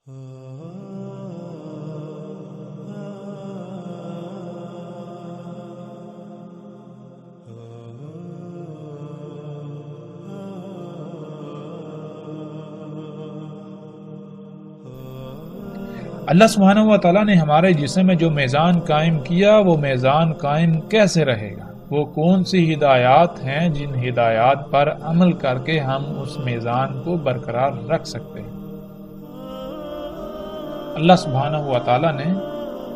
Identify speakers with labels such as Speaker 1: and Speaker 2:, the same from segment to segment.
Speaker 1: اللہ سبحانہ و تعالیٰ نے ہمارے جسم میں جو میزان قائم کیا وہ میزان قائم کیسے رہے گا؟ وہ کون سی ہدایات ہیں جن ہدایات پر عمل کر کے ہم اس میزان کو برقرار رکھ سکتے ہیں؟ اللہ سبحانہ و تعالیٰ نے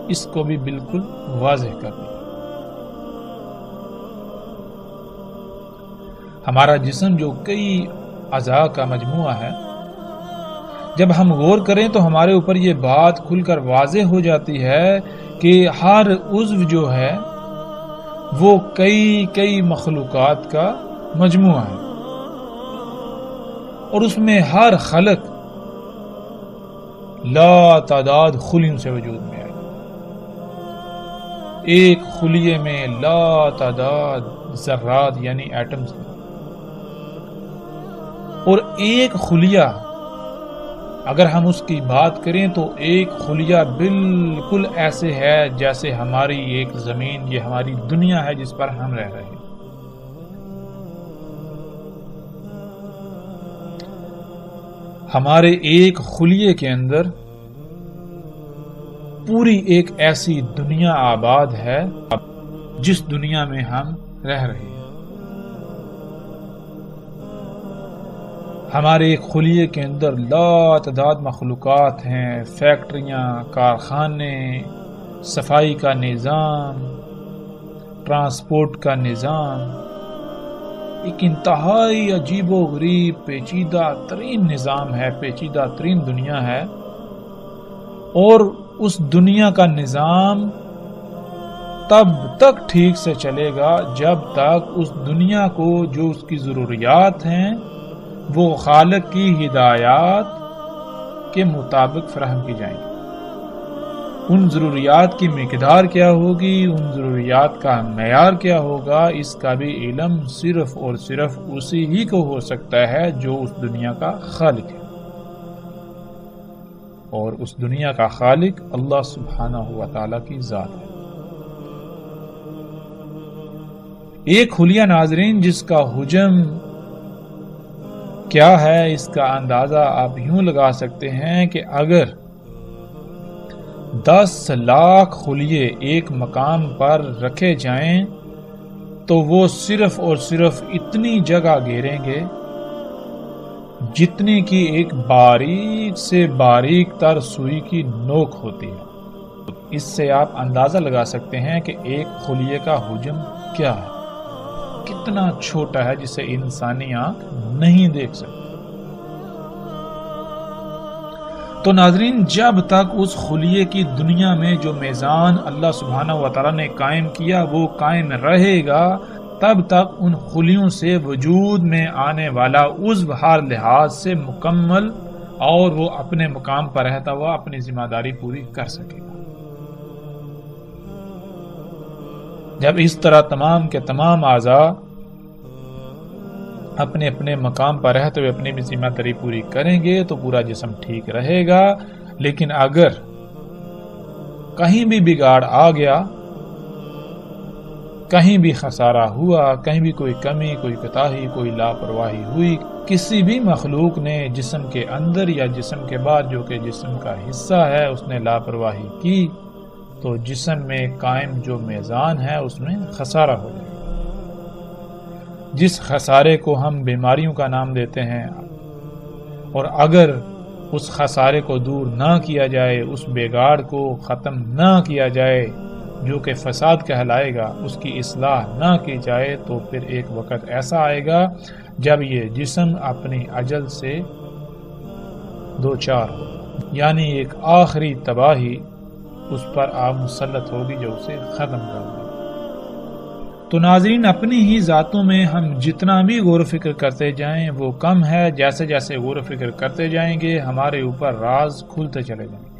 Speaker 1: اس کو بھی بالکل واضح کر دیا۔ ہمارا جسم جو کئی اعضاء کا مجموعہ ہے، جب ہم غور کریں تو ہمارے اوپر یہ بات کھل کر واضح ہو جاتی ہے کہ ہر عضو جو ہے وہ کئی مخلوقات کا مجموعہ ہے، اور اس میں ہر خلق لا تعداد خلیوں سے وجود میں آئی۔ ایک خلیے میں لا تعداد ذرات یعنی ایٹمز ہیں، اور ایک خلیہ اگر ہم اس کی بات کریں تو ایک خلیہ بالکل ایسے ہے جیسے ہماری ایک زمین، یہ ہماری دنیا ہے جس پر ہم رہ رہے ہیں۔ ہمارے ایک خلیے کے اندر پوری ایک ایسی دنیا آباد ہے جس دنیا میں ہم رہ رہے ہیں۔ ہمارے ایک خلیے کے اندر لا تعداد مخلوقات ہیں، فیکٹریاں، کارخانے، صفائی کا نظام، ٹرانسپورٹ کا نظام، ایک انتہائی عجیب و غریب پیچیدہ ترین نظام ہے، پیچیدہ ترین دنیا ہے، اور اس دنیا کا نظام تب تک ٹھیک سے چلے گا جب تک اس دنیا کو جو اس کی ضروریات ہیں وہ خالق کی ہدایات کے مطابق فراہم کی جائیں گی۔ ان ضروریات کی مقدار کیا ہوگی، ان ضروریات کا معیار کیا ہوگا، اس کا بھی علم صرف اور صرف اسی ہی کو ہو سکتا ہے جو اس دنیا کا خالق ہے، اور اس دنیا کا خالق اللہ سبحانہ و تعالیٰ کی ذات ہے۔ ایک خلیہ ناظرین جس کا حجم کیا ہے، اس کا اندازہ آپ یوں لگا سکتے ہیں کہ اگر 10 لاکھ خلیے ایک مقام پر رکھے جائیں تو وہ صرف اور صرف اتنی جگہ گھیریں گے جتنی کی ایک باریک سے باریک تر سوئی کی نوک ہوتی ہے۔ اس سے آپ اندازہ لگا سکتے ہیں کہ ایک خلیے کا حجم کیا ہے، کتنا چھوٹا ہے جسے انسانی آنکھ نہیں دیکھ سکتی۔ تو ناظرین، جب تک اس خلیے کی دنیا میں جو میزان اللہ سبحانہ و تعالیٰ نے قائم کیا وہ قائم رہے گا، تب تک ان خلیوں سے وجود میں آنے والا عضو ہر لحاظ سے مکمل اور وہ اپنے مقام پر رہتا ہوا اپنی ذمہ داری پوری کر سکے گا۔ جب اس طرح تمام کے تمام اعضاء اپنے اپنے مقام پر رہتے ہوئے اپنی بھی ذمہ داری پوری کریں گے تو پورا جسم ٹھیک رہے گا، لیکن اگر کہیں بھی بگاڑ آ گیا، کہیں بھی خسارہ ہوا، کہیں بھی کوئی کمی، کوئی کوتاہی، کوئی لاپرواہی ہوئی، کسی بھی مخلوق نے جسم کے اندر یا جسم کے باہر جو کہ جسم کا حصہ ہے اس نے لاپرواہی کی تو جسم میں قائم جو میزان ہے اس میں خسارہ ہو جائے گا۔ جس خسارے کو ہم بیماریوں کا نام دیتے ہیں، اور اگر اس خسارے کو دور نہ کیا جائے، اس بگاڑ کو ختم نہ کیا جائے جو کہ فساد کہلائے گا، اس کی اصلاح نہ کی جائے تو پھر ایک وقت ایسا آئے گا جب یہ جسم اپنی اجل سے دوچار ہو، یعنی ایک آخری تباہی اس پر آپ مسلط ہوگی جو اسے ختم کر دے۔ تو ناظرین، اپنی ہی ذاتوں میں ہم جتنا بھی غور و فکر کرتے جائیں وہ کم ہے، جیسے جیسے غور و فکر کرتے جائیں گے ہمارے اوپر راز کھلتے چلے جائیں گے۔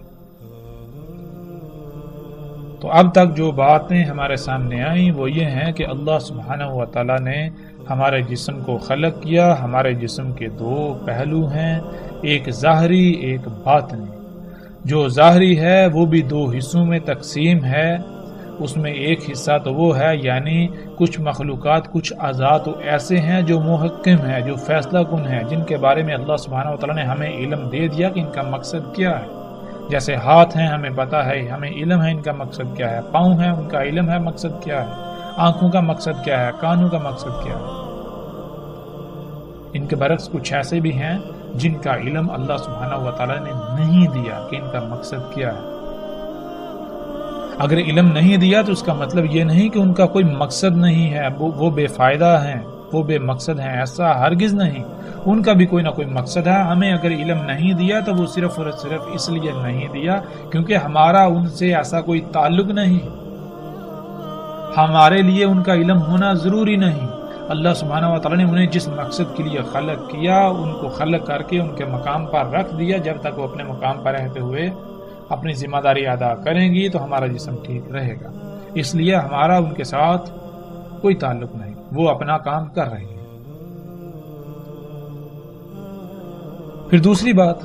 Speaker 1: تو اب تک جو باتیں ہمارے سامنے آئیں وہ یہ ہیں کہ اللہ سبحانہ و تعالیٰ نے ہمارے جسم کو خلق کیا۔ ہمارے جسم کے دو پہلو ہیں، ایک ظاہری ایک باطنی۔ جو ظاہری ہے وہ بھی دو حصوں میں تقسیم ہے. اس میں ایک حصہ تو وہ ہے یعنی کچھ مخلوقات کچھ اعضاء تو ایسے ہیں جو محکم ہیں، جو فیصلہ کن ہیں، جن کے بارے میں اللہ سبحانہ وتعالیٰ نے ہمیں علم دے دیا کہ ان کا مقصد کیا ہے. جیسے ہاتھ ہیں، ہمیں پتا ہے، ہمیں علم ہے ان کا مقصد کیا ہے. پاؤں ہیں، ان کا علم ہے مقصد کیا ہے. آنکھوں کا مقصد کیا ہے، کانوں کا مقصد کیا ہے. ان کے برعکس کچھ ایسے بھی ہیں جن کا علم اللہ سبحانہ وتعالیٰ نے نہیں دیا کہ ان کا مقصد کیا ہے. اگر علم نہیں دیا تو اس کا مطلب یہ نہیں کہ ان کا کوئی مقصد نہیں ہے، وہ بے فائدہ ہیں، وہ بے مقصد ہیں. ایسا ہرگز نہیں، ان کا بھی کوئی نہ کوئی مقصد ہے. ہمیں اگر علم نہیں دیا تو وہ صرف اور صرف اس لیے نہیں دیا کیونکہ ہمارا ان سے ایسا کوئی تعلق نہیں. ہمارے لیے ان کا علم ہونا ضروری نہیں. اللہ سبحانہ وتعالیٰ نے انہیں جس مقصد کے لیے خلق کیا ان کو خلق کر کے ان کے مقام پر رکھ دیا. جب تک وہ اپنے مقام پر رہتے ہوئے اپنی ذمہ داری ادا کریں گی تو ہمارا جسم ٹھیک رہے گا. اس لیے ہمارا ان کے ساتھ کوئی تعلق نہیں، وہ اپنا کام کر رہے ہیں. پھر دوسری بات،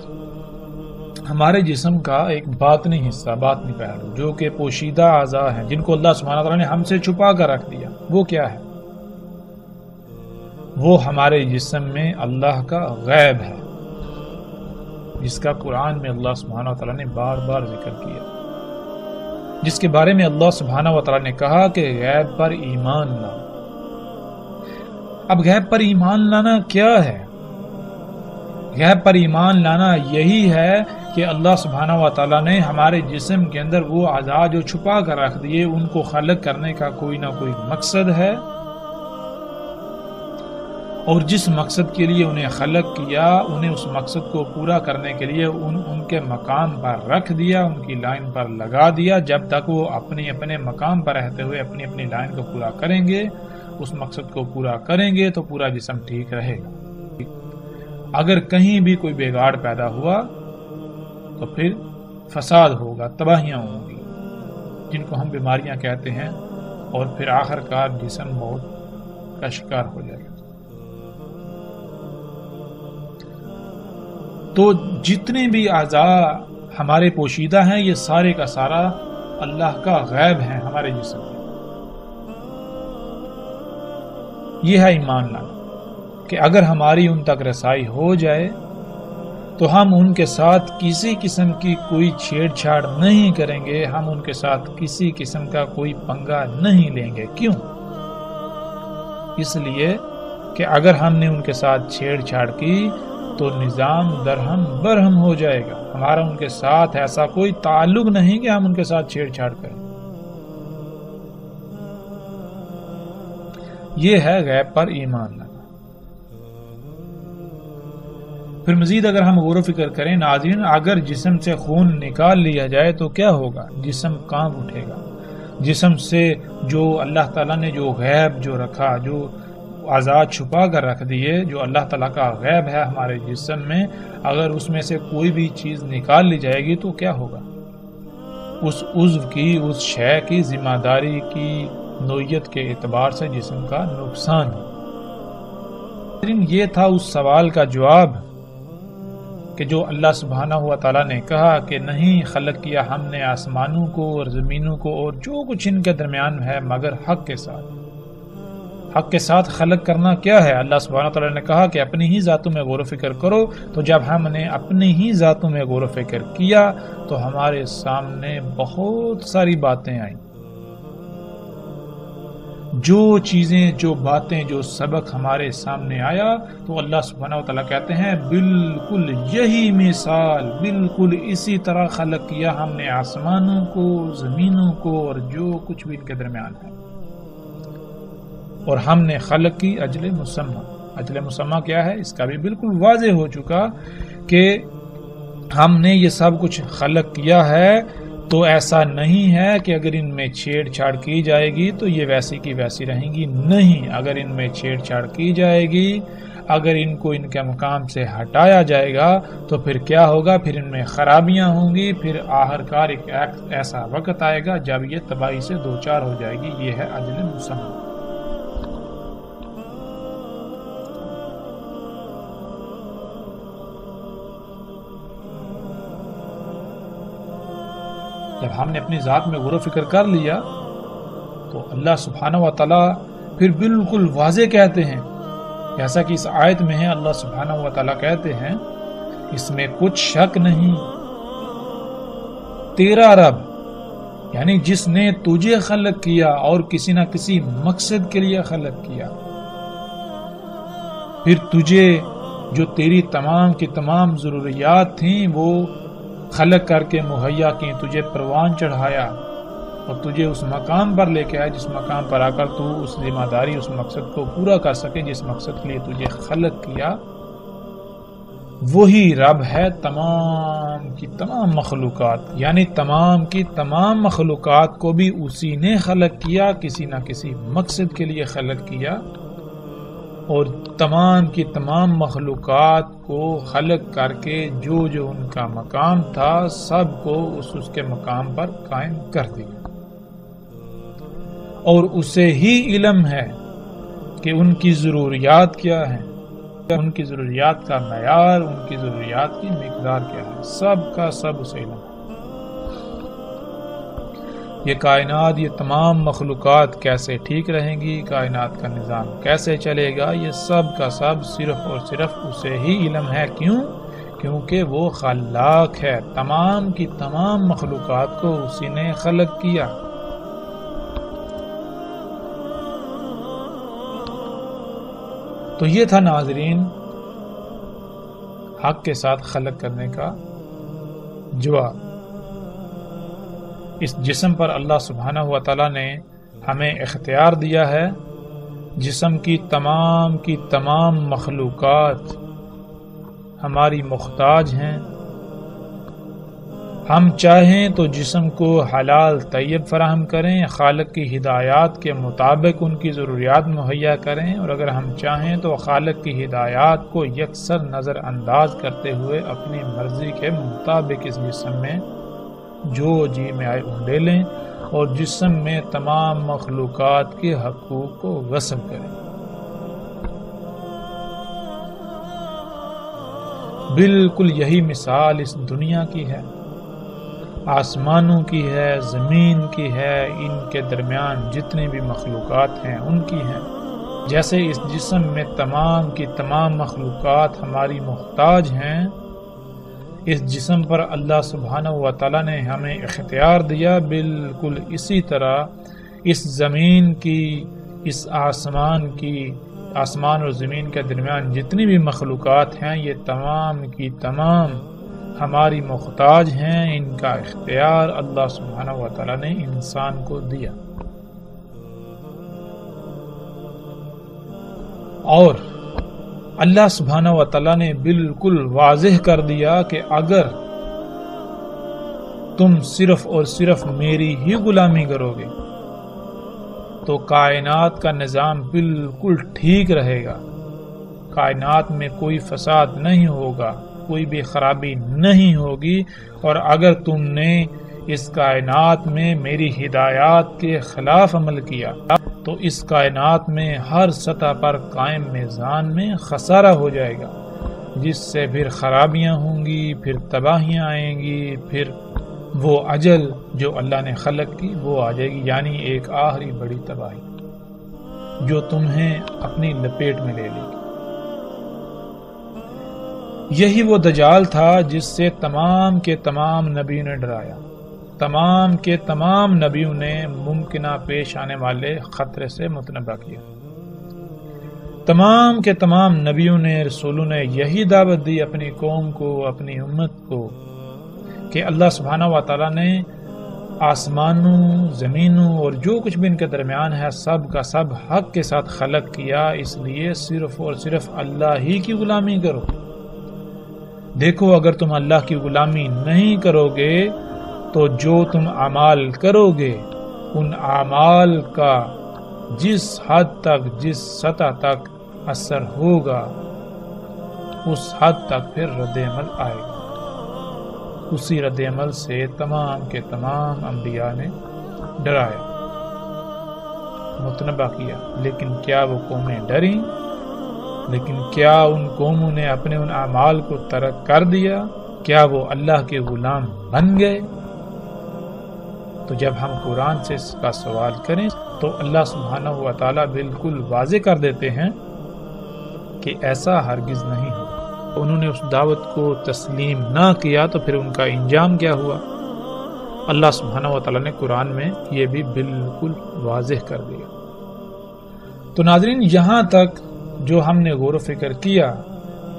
Speaker 1: ہمارے جسم کا ایک باطنی حصہ، باطنی پہلو جو کہ پوشیدہ اعضاء ہیں جن کو اللہ سبحانہ تعالیٰ نے ہم سے چھپا کر رکھ دیا. وہ کیا ہے؟ وہ ہمارے جسم میں اللہ کا غیب ہے، جس کا قرآن میں اللہ سبحانہ وتعالیٰ نے بار بار ذکر کیا، جس کے بارے میں اللہ سبحانہ وتعالیٰ نے کہا کہ غیب پر ایمان لاؤ. اب غیب پر ایمان لانا کیا ہے؟ غیب پر ایمان لانا یہی ہے کہ اللہ سبحانہ وتعالیٰ نے ہمارے جسم کے اندر وہ اعضاء جو چھپا کر رکھ دیے ان کو خلق کرنے کا کوئی نہ کوئی مقصد ہے، اور جس مقصد کے لیے انہیں خلق کیا انہیں اس مقصد کو پورا کرنے کے لیے ان کے مقام پر رکھ دیا، ان کی لائن پر لگا دیا. جب تک وہ اپنے اپنے مقام پر رہتے ہوئے اپنی اپنی لائن کو پورا کریں گے، اس مقصد کو پورا کریں گے تو پورا جسم ٹھیک رہے گا. اگر کہیں بھی کوئی بگاڑ پیدا ہوا تو پھر فساد ہوگا، تباہیاں ہوں گی جن کو ہم بیماریاں کہتے ہیں، اور پھر آخر کار جسم موت کا شکار ہو جائے گا. تو جتنے بھی اعضاء ہمارے پوشیدہ ہیں یہ سارے کا سارا اللہ کا غیب ہے ہمارے جسم میں. یہ ہے ایمان لانا کہ اگر ہماری ان تک رسائی ہو جائے تو ہم ان کے ساتھ کسی قسم کی کوئی چھیڑ چھاڑ نہیں کریں گے، ہم ان کے ساتھ کسی قسم کا کوئی پنگا نہیں لیں گے. کیوں؟ اس لیے کہ اگر ہم نے ان کے ساتھ چھیڑ چھاڑ کی تو نظام درہم برہم ہو جائے گا. ہمارا ان کے ساتھ ایسا کوئی تعلق نہیں کہ ہم ان کے ساتھ چھیڑ چھاڑ کریں. یہ ہے غیب پر ایمان لانا. پھر مزید اگر ہم غور و فکر کریں ناظرین، اگر جسم سے خون نکال لیا جائے تو کیا ہوگا؟ جسم کانپ اٹھے گا. جسم سے جو اللہ تعالیٰ نے جو غیب جو رکھا، جو آزاد چھپا کر رکھ دیے، جو اللہ تعالیٰ کا غیب ہے ہمارے جسم میں، اگر اس میں سے کوئی بھی چیز نکال لی جائے گی تو کیا ہوگا؟ اس عضو کی، اس شے کی ذمہ داری کی نوعیت کے اعتبار سے جسم کا نقصان ہو. یہ تھا اس سوال کا جواب کہ جو اللہ سبحانہ و تعالیٰ نے کہا کہ نہیں خلق کیا ہم نے آسمانوں کو اور زمینوں کو اور جو کچھ ان کے درمیان ہے مگر حق کے ساتھ. حق کے ساتھ خلق کرنا کیا ہے؟ اللہ سبحانہ وتعالیٰ نے کہا کہ اپنی ہی ذاتوں میں غور و فکر کرو. تو جب ہم نے اپنی ہی ذاتوں میں غور و فکر کیا تو ہمارے سامنے بہت ساری باتیں آئیں. جو چیزیں، جو باتیں، جو سبق ہمارے سامنے آیا تو اللہ سبحانہ وتعالیٰ کہتے ہیں بالکل یہی مثال، بالکل اسی طرح خلق کیا ہم نے آسمانوں کو، زمینوں کو اور جو کچھ بھی ان کے درمیان ہے. اور ہم نے خلق کی اجل مسمى. اجل مسمى کیا ہے؟ اس کا بھی بالکل واضح ہو چکا کہ ہم نے یہ سب کچھ خلق کیا ہے تو ایسا نہیں ہے کہ اگر ان میں چھیڑ چھاڑ کی جائے گی تو یہ ویسی کی ویسی رہیں گی. نہیں، اگر ان میں چھیڑ چھاڑ کی جائے گی، اگر ان کو ان کے مقام سے ہٹایا جائے گا تو پھر کیا ہوگا؟ پھر ان میں خرابیاں ہوں گی. پھر آخرکار ایک ایسا وقت آئے گا جب یہ تباہی سے دوچار ہو جائے گی. یہ ہے اجل مسمى. جب ہم نے اپنی ذات میں غور و فکر کر لیا تو اللہ سبحانہ و تعالیٰ پھر بالکل واضح کہتے ہیں، جیسا کہ اس آیت میں ہے، اللہ سبحانہ و تعالیٰ کہتے ہیں اس میں کچھ شک نہیں، تیرا رب یعنی جس نے تجھے خلق کیا اور کسی نہ کسی مقصد کے لیے خلق کیا، پھر تجھے جو تیری تمام کی تمام ضروریات تھیں وہ خلق کر کے مہیا کی، تجھے پروان چڑھایا اور تجھے اس مقام پر لے کے آیا جس مقام پر آ کر تو اس ذمہ داری، اس مقصد کو پورا کر سکے جس مقصد کے لیے تجھے خلق کیا۔ وہی رب ہے تمام کی تمام مخلوقات، یعنی تمام کی تمام مخلوقات کو بھی اسی نے خلق کیا، کسی نہ کسی مقصد کے لیے خلق کیا، اور تمام کی تمام مخلوقات کو خلق کر کے جو جو ان کا مقام تھا سب کو اس کے مقام پر قائم کر دیا، اور اسے ہی علم ہے کہ ان کی ضروریات کیا ہیں، ان کی ضروریات کا معیار، ان کی ضروریات کی مقدار کیا ہے، سب کا سب اسے علم ہے۔ یہ کائنات، یہ تمام مخلوقات کیسے ٹھیک رہیں گی، کائنات کا نظام کیسے چلے گا، یہ سب کا سب صرف اور صرف اسے ہی علم ہے۔ کیوں؟ کیونکہ وہ خلاق ہے، تمام کی تمام مخلوقات کو اسی نے خلق کیا۔ تو یہ تھا ناظرین حق کے ساتھ خلق کرنے کا جواب۔ اس جسم پر اللہ سبحانہ و تعالیٰ نے ہمیں اختیار دیا ہے، جسم کی تمام مخلوقات ہماری محتاج ہیں، ہم چاہیں تو جسم کو حلال طیب فراہم کریں، خالق کی ہدایات کے مطابق ان کی ضروریات مہیا کریں، اور اگر ہم چاہیں تو خالق کی ہدایات کو یکسر نظر انداز کرتے ہوئے اپنی مرضی کے مطابق اس جسم میں جو جی میں آئے اونڈے لیں اور جسم میں تمام مخلوقات کے حقوق کو غصب کریں۔ بالکل یہی مثال اس دنیا کی ہے، آسمانوں کی ہے، زمین کی ہے، ان کے درمیان جتنی بھی مخلوقات ہیں ان کی ہیں۔ جیسے اس جسم میں تمام کی تمام مخلوقات ہماری محتاج ہیں، اس جسم پر اللہ سبحانہ و تعالیٰ نے ہمیں اختیار دیا، بالکل اسی طرح اس زمین کی، اس آسمان اور زمین کے درمیان جتنی بھی مخلوقات ہیں یہ تمام کی تمام ہماری محتاج ہیں، ان کا اختیار اللہ سبحانہ و تعالیٰ نے انسان کو دیا۔ اور اللہ سبحانہ و تعالیٰ نے بالکل واضح کر دیا کہ اگر تم صرف اور صرف میری ہی غلامی کرو گے تو کائنات کا نظام بالکل ٹھیک رہے گا، کائنات میں کوئی فساد نہیں ہوگا، کوئی بھی خرابی نہیں ہوگی، اور اگر تم نے اس کائنات میں میری ہدایات کے خلاف عمل کیا تو اس کائنات میں ہر سطح پر قائم میزان میں خسارہ ہو جائے گا، جس سے پھر خرابیاں ہوں گی، پھر تباہیاں آئیں گی، پھر وہ اجل جو اللہ نے خلق کی وہ آ جائے گی، یعنی ایک آخری بڑی تباہی جو تمہیں اپنی لپیٹ میں لے لے گی۔ یہی وہ دجال تھا جس سے تمام کے تمام نبیوں نے ڈرایا، تمام کے تمام نبیوں نے ممکنہ پیش آنے والے خطرے سے متنبہ کیا، تمام کے تمام نبیوں نے، رسولوں نے یہی دعوت دی اپنی قوم کو، اپنی امت کو، کہ اللہ سبحانہ و تعالیٰ نے آسمانوں، زمینوں اور جو کچھ بھی ان کے درمیان ہے سب کا سب حق کے ساتھ خلق کیا، اس لیے صرف اور صرف اللہ ہی کی غلامی کرو۔ دیکھو اگر تم اللہ کی غلامی نہیں کرو گے تو جو تم اعمال کرو گے ان اعمال کا جس حد تک، جس سطح تک اثر ہوگا اس حد تک پھر رد عمل آئے گا۔ اسی رد عمل سے تمام کے تمام انبیاء نے ڈرایا، متنبہ کیا، لیکن کیا وہ قومیں ڈریں؟ لیکن کیا ان قوموں نے اپنے ان اعمال کو ترک کر دیا؟ کیا وہ اللہ کے غلام بن گئے؟ تو جب ہم قرآن سے اس کا سوال کریں تو اللہ سبحانہ و تعالیٰ بالکل واضح کر دیتے ہیں کہ ایسا ہرگز نہیں ہو۔ انہوں نے اس دعوت کو تسلیم نہ کیا تو پھر ان کا انجام کیا ہوا؟ اللہ سبحانہ و تعالیٰ نے قرآن میں یہ بھی بالکل واضح کر دیا۔ تو ناظرین، یہاں تک جو ہم نے غور و فکر کیا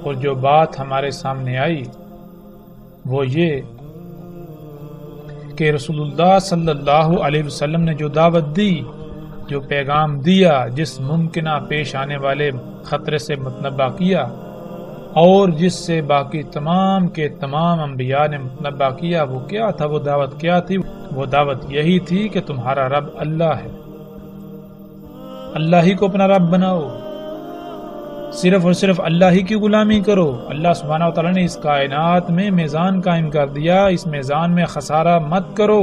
Speaker 1: اور جو بات ہمارے سامنے آئی وہ یہ کہ رسول اللہ صلی اللہ علیہ وسلم نے جو دعوت دی، جو پیغام دیا، جس ممکنہ پیش آنے والے خطرے سے متنبہ کیا اور جس سے باقی تمام کے تمام انبیاء نے متنبہ کیا، وہ کیا تھا؟ وہ دعوت کیا تھی؟ وہ دعوت یہی تھی کہ تمہارا رب اللہ ہے، اللہ ہی کو اپنا رب بناؤ، صرف اور صرف اللہ ہی کی غلامی کرو۔ اللہ سبحانہ و تعالیٰ نے اس کائنات میں میزان قائم کر دیا، اس میزان میں خسارہ مت کرو۔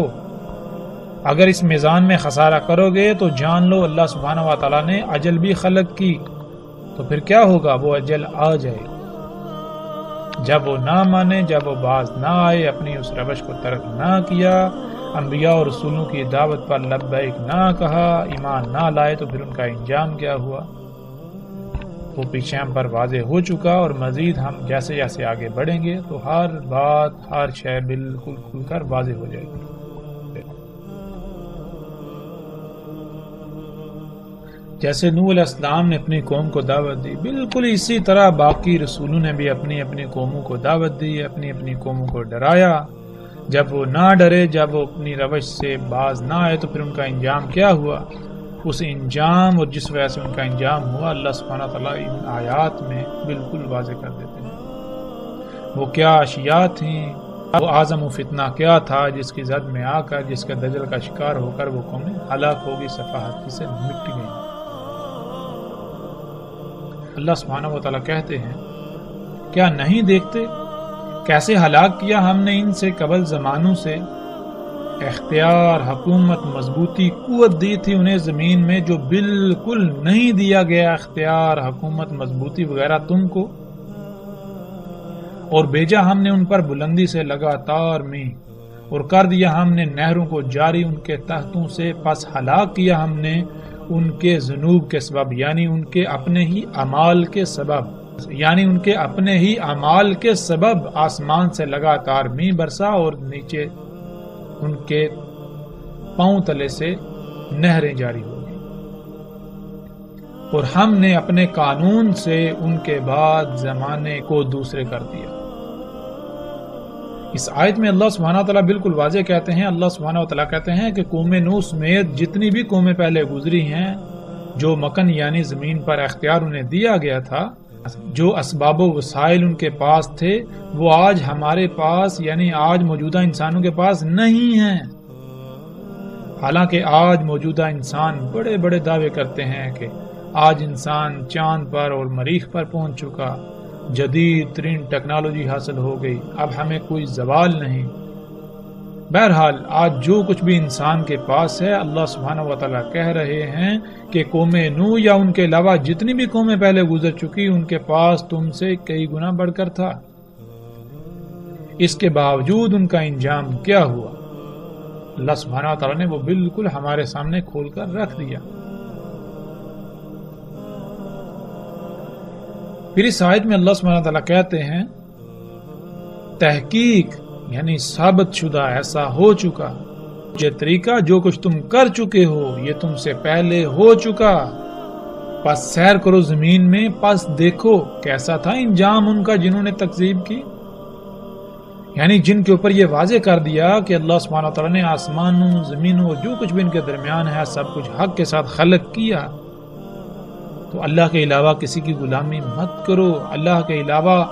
Speaker 1: اگر اس میزان میں خسارہ کرو گے تو جان لو اللہ سبحانہ و تعالیٰ نے اجل بھی خلق کی، تو پھر کیا ہوگا؟ وہ اجل آ جائے۔ جب وہ نہ مانے، جب وہ باز نہ آئے، اپنی اس روش کو ترک نہ کیا، انبیاء اور رسولوں کی دعوت پر لبیک نہ کہا، ایمان نہ لائے، تو پھر ان کا انجام کیا ہوا؟ وہ پیچھے ہم پر واضح ہو چکا، اور مزید ہم جیسے جیسے آگے بڑھیں گے تو ہر بات، ہر شے بالکل کھل کر واضح ہو جائے گی۔ جیسے نوح علیہ السلام نے اپنی قوم کو دعوت دی، بالکل اسی طرح باقی رسولوں نے بھی اپنی اپنی قوموں کو دعوت دی، اپنی اپنی قوموں کو ڈرایا۔ جب وہ نہ ڈرے، جب وہ اپنی روش سے باز نہ آئے، تو پھر ان کا انجام کیا ہوا؟ اس انجام اور جس وجہ سے ان کا انجام ہوا اللہ سبحانہ تعالیٰ ان آیات میں بالکل واضح کر دیتے ہیں۔ وہ کیا اشیاء تھیں، وہ اعظم و فتنہ کیا تھا جس کی زد میں آ کر، جس کے دجل کا شکار ہو کر وہ قومیں ہلاک ہوگی، صفحات سے مٹ گئی۔ اللہ سبحانہ و تعالیٰ کہتے ہیں کیا نہیں دیکھتے کیسے ہلاک کیا ہم نے ان سے قبل زمانوں سے؟ اختیار، حکومت، مضبوطی، قوت دی تھی انہیں زمین میں جو بالکل نہیں دیا گیا اختیار، حکومت، مضبوطی وغیرہ تم کو، اور بھیجا ہم نے ان پر بلندی سے لگاتار میں، اور کر دیا ہم نے نہروں کو جاری ان کے تحتوں سے، پس ہلاک کیا ہم نے ان کے ذنوب کے سبب، یعنی ان کے اپنے ہی اعمال کے سبب، یعنی ان کے اپنے ہی اعمال کے سبب آسمان سے لگاتار می برسا اور نیچے ان کے پاؤں تلے سے نہریں جاری ہو گئی، اور ہم نے اپنے قانون سے ان کے بعد زمانے کو دوسرے کر دیا۔ اس آیت میں اللہ سبحانہ وتعالیٰ بالکل واضح کہتے ہیں، اللہ سبحانہ وتعالیٰ کہتے ہیں کہ قوم نوح سمیت جتنی بھی قومیں پہلے گزری ہیں، جو مکن یعنی زمین پر اختیار انہیں دیا گیا تھا، جو اسباب و وسائل ان کے پاس تھے، وہ آج ہمارے پاس یعنی آج موجودہ انسانوں کے پاس نہیں ہیں۔ حالانکہ آج موجودہ انسان بڑے بڑے دعوے کرتے ہیں کہ آج انسان چاند پر اور مریخ پر پہنچ چکا، جدید ترین ٹیکنالوجی حاصل ہو گئی، اب ہمیں کوئی زوال نہیں۔ بہرحال آج جو کچھ بھی انسان کے پاس ہے، اللہ سبحانہ و تعالیٰ کہہ رہے ہیں کہ قوم نوح یا ان کے علاوہ جتنی بھی قومیں پہلے گزر چکی، ان کے پاس تم سے کئی گنا بڑھ کر تھا۔ اس کے باوجود ان کا انجام کیا ہوا؟ اللہ سبحانہ و تعالیٰ نے وہ بالکل ہمارے سامنے کھول کر رکھ دیا۔ پھر اس آیت میں اللہ سبحانہ و تعالیٰ کہتے ہیں تحقیق یعنی ثابت شدہ، ایسا ہو چکا، یہ طریقہ جو کچھ تم کر چکے ہو یہ تم سے پہلے ہو چکا، پس سیر کرو زمین میں، پس دیکھو کیسا تھا انجام ان کا جنہوں نے تکذیب کی۔ یعنی جن کے اوپر یہ واضح کر دیا کہ اللہ سبحانہ وتعالیٰ نے آسمانوں، زمینوں، جو کچھ بھی ان کے درمیان ہے سب کچھ حق کے ساتھ خلق کیا، تو اللہ کے علاوہ کسی کی غلامی مت کرو، اللہ کے علاوہ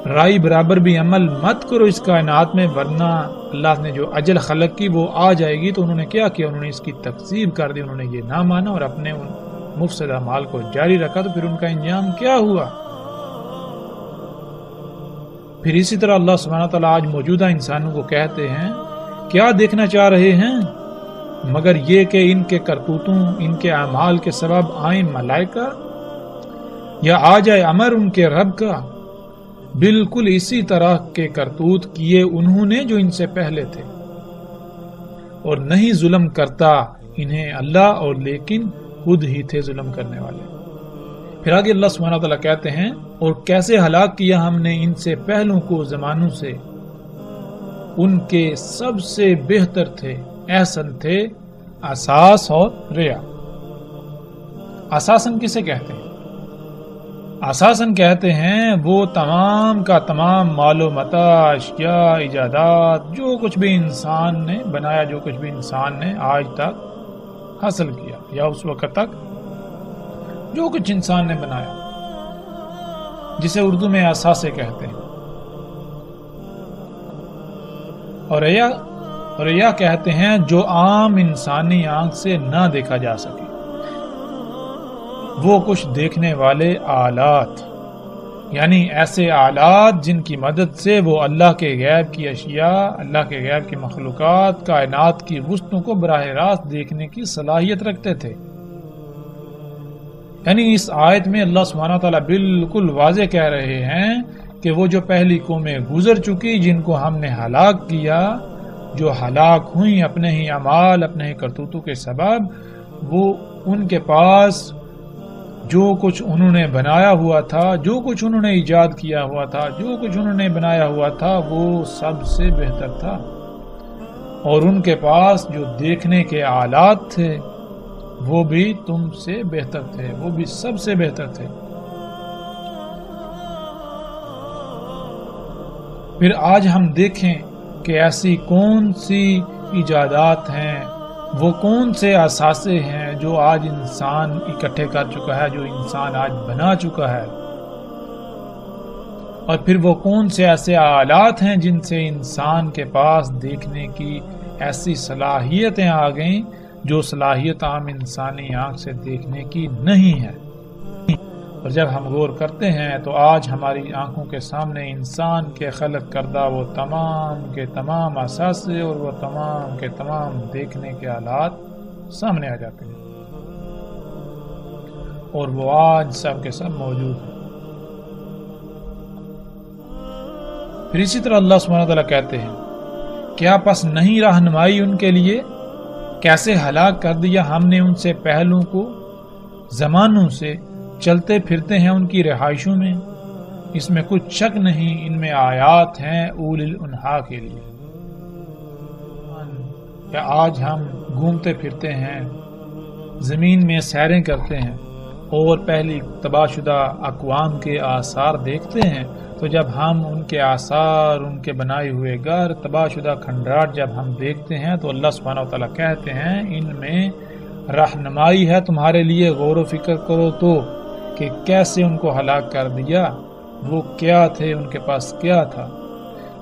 Speaker 1: رائی برابر بھی عمل مت کرو اس کائنات میں، ورنہ اللہ نے جو اجل خلق کی وہ آ جائے گی۔ تو انہوں نے کیا کیا؟ انہوں نے اس کی تکذیب کر دی، انہوں نے یہ نہ مانا اور اپنے ان مفسد اعمال کو جاری رکھا، تو پھر ان کا انجام کیا ہوا؟ پھر اسی طرح اللہ سبحانہ تعالیٰ آج موجودہ انسانوں کو کہتے ہیں کیا دیکھنا چاہ رہے ہیں مگر یہ کہ ان کے کرتوتوں، ان کے اعمال کے سبب آئیں ملائکہ یا آ جائے امر ان کے رب کا۔ بالکل اسی طرح کے کرتوت کیے انہوں نے جو ان سے پہلے تھے، اور نہیں ظلم کرتا انہیں اللہ، اور لیکن خود ہی تھے ظلم کرنے والے۔ پھر آگے اللہ سبحانہ وتعالی کہتے ہیں اور کیسے ہلاک کیا ہم نے ان سے پہلوں کو زمانوں سے، ان کے سب سے بہتر تھے، احسن تھے اساس اور ریا۔ اساسن کسے کہتے ہیں؟ اساسن کہتے ہیں وہ تمام کا تمام مال و متاع، اشیاء، ایجادات، جو کچھ بھی انسان نے بنایا، جو کچھ بھی انسان نے آج تک حاصل کیا یا اس وقت تک جو کچھ انسان نے بنایا، جسے اردو میں اثاثے کہتے ہیں، اور ریا کہتے ہیں جو عام انسانی آنکھ سے نہ دیکھا جا سکے، وہ کچھ دیکھنے والے آلات، یعنی ایسے آلات جن کی مدد سے وہ اللہ کے غیب کی اشیاء، اللہ کے غیب کی مخلوقات، کائنات کی وسطوں کو براہ راست دیکھنے کی صلاحیت رکھتے تھے۔ یعنی اس آیت میں اللہ سبحانہ تعالیٰ بالکل واضح کہہ رہے ہیں کہ وہ جو پہلی قومیں گزر چکی، جن کو ہم نے ہلاک کیا، جو ہلاک ہوئیں اپنے ہی اعمال، اپنے ہی کرتوتوں کے سبب، وہ ان کے پاس جو کچھ انہوں نے بنایا ہوا تھا، جو کچھ انہوں نے ایجاد کیا ہوا تھا، جو کچھ انہوں نے بنایا ہوا تھا، وہ سب سے بہتر تھا، اور ان کے پاس جو دیکھنے کے آلات تھے وہ بھی تم سے بہتر تھے، وہ بھی سب سے بہتر تھے۔ پھر آج ہم دیکھیں کہ ایسی کون سی ایجادات ہیں، وہ کون سے اثاثے ہیں جو آج انسان اکٹھے کر چکا ہے، جو انسان آج بنا چکا ہے، اور پھر وہ کون سے ایسے آلات ہیں جن سے انسان کے پاس دیکھنے کی ایسی صلاحیتیں آ گئیں جو صلاحیت عام انسانی آنکھ سے دیکھنے کی نہیں ہے۔ اور جب ہم غور کرتے ہیں تو آج ہماری آنکھوں کے سامنے انسان کے خلق کردہ وہ تمام کے تمام اثاثے اور وہ تمام کے تمام دیکھنے کے آلات سامنے آ جاتے ہیں، اور وہ آج سب کے سب موجود ہیں۔ پھر اسی طرح اللہ سبحانہ تعالیٰ کہتے ہیں کیا پس نہیں رہنمائی ان کے لیے، کیسے ہلاک کر دیا ہم نے ان سے پہلوں کو، زمانوں سے چلتے پھرتے ہیں ان کی رہائشوں میں، اس میں کچھ شک نہیں، ان میں آیات ہیں اولی الانہا کے لیے۔ کہ آج ہم گھومتے پھرتے ہیں، زمین میں سیریں کرتے ہیں، اور پہلی تباہ شدہ اقوام کے آثار دیکھتے ہیں، تو جب ہم ان کے آثار، ان کے بنائے ہوئے گھر، تباہ شدہ کھنڈرات جب ہم دیکھتے ہیں تو اللہ سبحانہ وتعالیٰ کہتے ہیں ان میں رہنمائی ہے تمہارے لیے، غور و فکر کرو تو کہ کیسے ان کو ہلاک کر دیا، وہ کیا تھے، ان کے پاس کیا تھا۔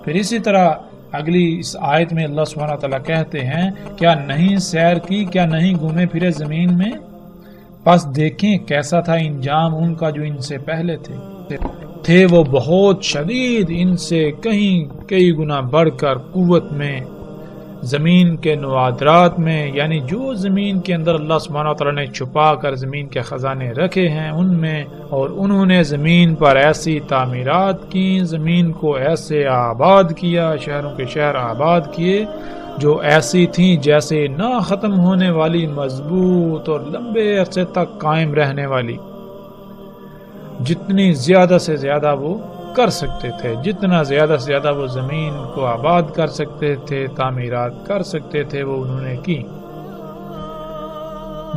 Speaker 1: پھر اسی طرح اگلی اس آیت میں اللہ سبحانہ وتعالیٰ کہتے ہیں کیا نہیں سیر کی، کیا نہیں گھومے پھرے زمین میں، پس دیکھیں کیسا تھا انجام ان کا جو ان سے پہلے تھے وہ بہت شدید، ان سے کئی گنا بڑھ کر قوت میں، زمین کے نوادرات میں، یعنی جو زمین کے اندر اللہ سبحانہ وتعالیٰ نے چھپا کر زمین کے خزانے رکھے ہیں ان میں، اور انہوں نے زمین پر ایسی تعمیرات کی، زمین کو ایسے آباد کیا، شہروں کے شہر آباد کیے جو ایسی تھیں جیسے نہ ختم ہونے والی، مضبوط اور لمبے عرصے تک قائم رہنے والی، جتنی زیادہ سے زیادہ وہ کر سکتے تھے، جتنا زیادہ سے زیادہ وہ زمین کو آباد کر سکتے تھے، تعمیرات کر سکتے تھے، وہ انہوں نے کی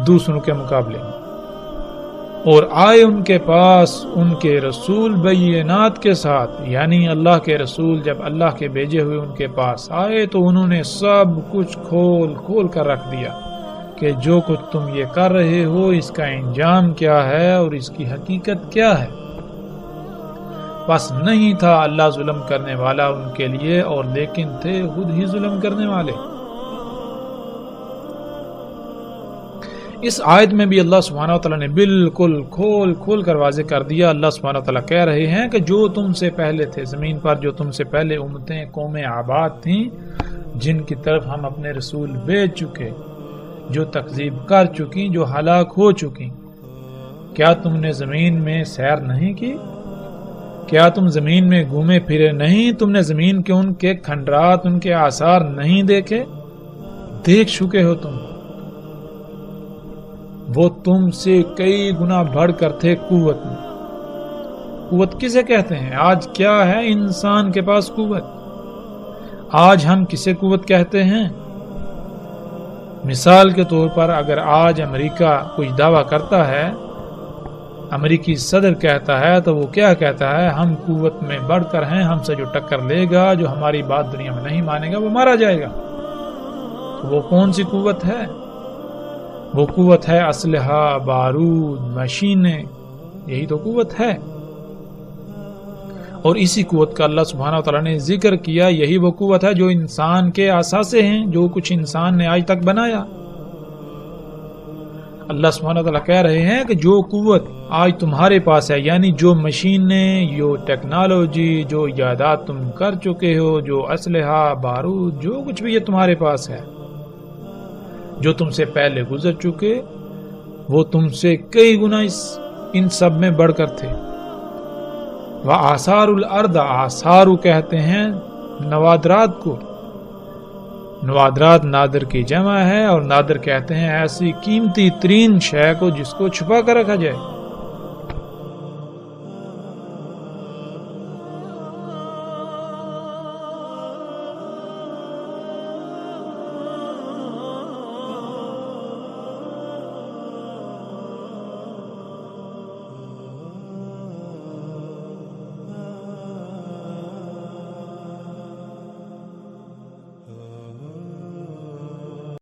Speaker 1: دوسروں کے مقابلے میں۔ اور آئے ان کے پاس ان کے رسول بینات کے ساتھ، یعنی اللہ کے رسول جب اللہ کے بھیجے ہوئے ان کے پاس آئے تو انہوں نے سب کچھ کھول کر رکھ دیا کہ جو کچھ تم یہ کر رہے ہو اس کا انجام کیا ہے اور اس کی حقیقت کیا ہے۔ بس نہیں تھا اللہ ظلم کرنے والا ان کے لیے، اور لیکن تھے خود ہی ظلم کرنے والے۔ اس آیت میں بھی اللہ سبحانہ وتعالیٰ نے بالکل کھول کر واضح کر دیا۔ اللہ سبحانہ وتعالیٰ کہہ رہے ہیں کہ جو تم سے پہلے تھے زمین پر، جو تم سے پہلے امتیں، قومیں آباد تھیں، جن کی طرف ہم اپنے رسول بھیج چکے، جو تکذیب کر چکی، جو ہلاک ہو چکی، کیا تم نے زمین میں سیر نہیں کی؟ کیا تم زمین میں گھومے پھرے نہیں؟ تم نے زمین کے ان کے کھنڈرات، ان کے آثار نہیں دیکھے؟ دیکھ چکے ہو تم، وہ تم سے کئی گنا بڑھ کر تھے قوت میں۔ قوت کسے کہتے ہیں؟ آج کیا ہے انسان کے پاس قوت؟ آج ہم کسے قوت کہتے ہیں؟ مثال کے طور پر اگر آج امریکہ کچھ دعویٰ کرتا ہے، امریکی صدر کہتا ہے، تو وہ کیا کہتا ہے؟ ہم قوت میں بڑھ کر ہیں، ہم سے جو ٹکر لے گا، جو ہماری بات دنیا میں نہیں مانے گا، وہ مارا جائے گا۔ وہ کون سی قوت ہے؟ وہ قوت ہے اسلحہ، بارود، مشینیں، یہی تو قوت ہے۔ اور اسی قوت کا اللہ سبحانہ وتعالی نے ذکر کیا، یہی وہ قوت ہے جو انسان کے اثاثے ہیں، جو کچھ انسان نے آج تک بنایا۔ اللہ سبحانہ وتعالی کہہ رہے ہیں کہ جو قوت آج تمہارے پاس ہے، یعنی جو مشینیں، جو ٹیکنالوجی، جو ایجادات تم کر چکے ہو، جو اسلحہ، بارود، جو کچھ بھی یہ تمہارے پاس ہے، جو تم سے پہلے گزر چکے، وہ تم سے کئی گنا ان سب میں بڑھ کر تھے۔ وآثار الارض، آثار کہتے ہیں نوادرات کو، نوادرات نادر کی جمع ہے، اور نادر کہتے ہیں ایسی قیمتی ترین شے کو جس کو چھپا کر رکھا جائے۔